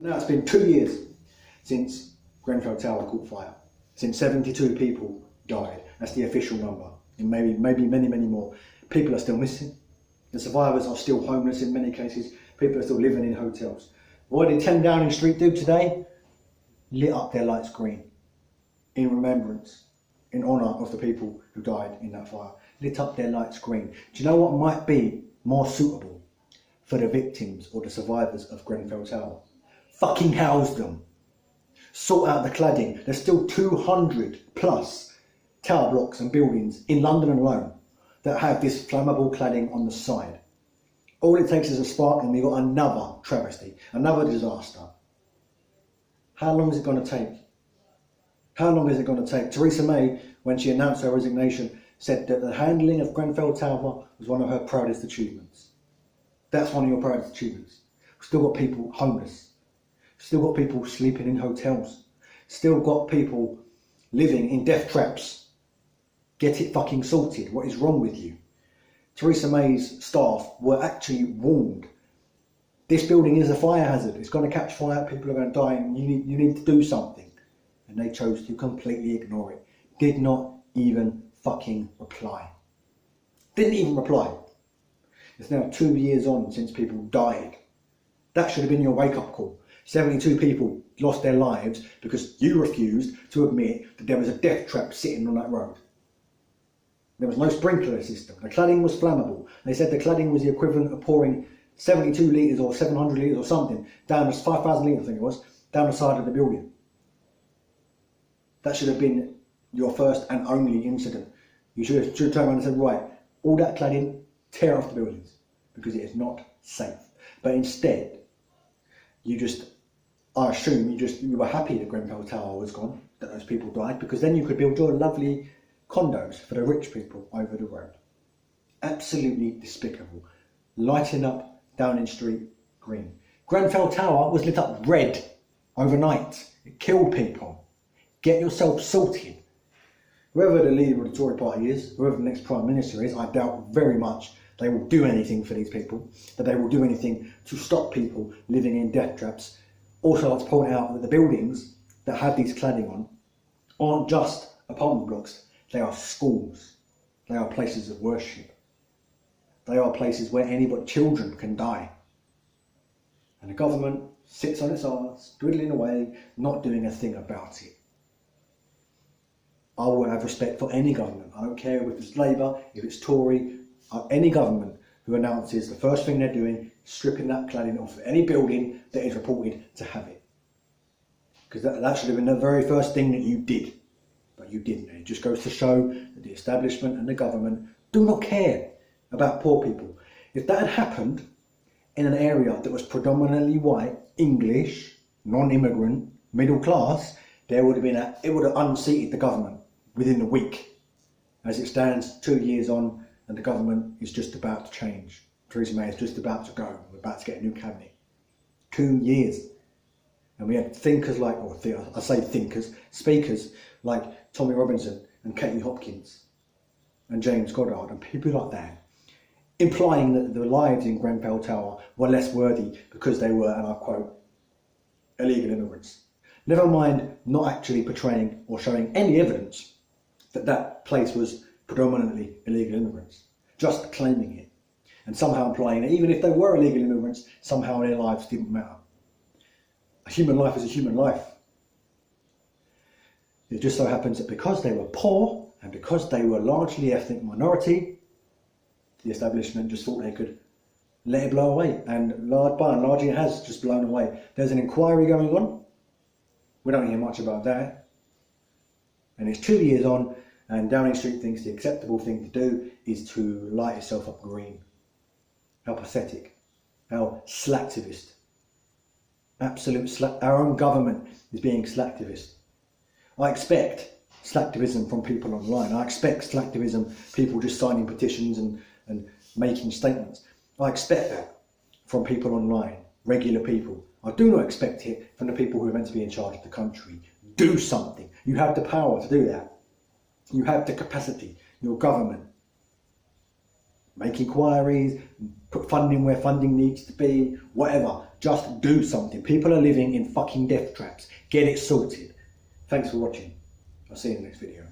Now it's been 2 years since Grenfell Tower caught fire, since 72 people died. That's the official number, and maybe many more. People are still missing. The survivors are still homeless in many cases. People are still living in hotels. What did 10 Downing Street do today? Lit up their lights green in remembrance, in honour of the people who died in that fire. Lit up their lights green. Do you know what might be more suitable for the victims or the survivors of Grenfell Tower? Fucking house them. Sort out the cladding. There's still 200 plus tower blocks and buildings in London alone that have this flammable cladding on the side. All it takes is a spark and we've got another travesty, another disaster. How long is it going to take? How long is it going to take? Theresa May, when she announced her resignation, said that the handling of Grenfell Tower was one of her proudest achievements. That's one of your proudest achievements. We've still got people homeless. Still got people sleeping in hotels. Still got people living in death traps. Get it fucking sorted. What is wrong with you? Theresa May's staff were actually warned. This building is a fire hazard. It's going to catch fire. People are going to die and you need to do something. And they chose to completely ignore it. Did not even fucking reply. Didn't even reply. It's now 2 years on since people died. That should have been your wake-up call. 72 people lost their lives because you refused to admit that there was a death trap sitting on that road. There was no sprinkler system. The cladding was flammable. They said the cladding was the equivalent of pouring 72 litres or 700 litres or something down the 5,000 litres, I think it was, down the side of the building. That should have been your first and only incident. You should have turned around and said, right, all that cladding, tear off the buildings because it is not safe. But instead, I assume you were happy that Grenfell Tower was gone, that those people died, because then you could build your lovely condos for the rich people over the road. Absolutely despicable. Lighting up Downing Street green. Grenfell Tower was lit up red overnight. It killed people. Get yourself sorted. Whoever the leader of the Tory party is, whoever the next Prime Minister is, I doubt very much they will do anything for these people, that they will do anything to stop people living in death traps. Also, I'd like to point out that the buildings that have these cladding on aren't just apartment blocks, they are schools. They are places of worship. They are places where children can die. And the government sits on its arse, dwindling away, not doing a thing about it. I will have respect for any government. I don't care if it's Labour, if it's Tory, any government who announces the first thing they're doing, stripping that cladding off of any building that is reported to have it. Because that should have been the very first thing that you did. But you didn't. It just goes to show that the establishment and the government do not care about poor people. If that had happened in an area that was predominantly white, English, non-immigrant, middle class, it would have unseated the government within a week. As it stands, 2 years on, and the government is just about to change. Theresa May is just about to go. We're about to get a new cabinet. 2 years. And we had thinkers like, speakers like Tommy Robinson and Katie Hopkins and James Goddard and people like that, implying that the lives in Grenfell Tower were less worthy because they were, and I quote, illegal immigrants. Never mind not actually portraying or showing any evidence that that place was predominantly illegal immigrants, just claiming it, and somehow implying that even if they were illegal immigrants, somehow their lives didn't matter. A human life is a human life. It just so happens that because they were poor and because they were largely ethnic minority, the establishment just thought they could let it blow away, and by and large it has just blown away. There's an inquiry going on. We don't hear much about that. And it's 2 years on, and Downing Street thinks the acceptable thing to do is to light itself up green. How pathetic. How slacktivist. Absolute slack. Our own government is being slacktivist. I expect slacktivism from people online. I expect slacktivism, people just signing petitions and making statements. I expect that from people online, regular people. I do not expect it from the people who are meant to be in charge of the country. Do something. You have the power to do that. You have the capacity. Your government. Make inquiries, put funding where funding needs to be, whatever. Just do something. People are living in fucking death traps. Get it sorted. Thanks for watching. I'll see you in the next video.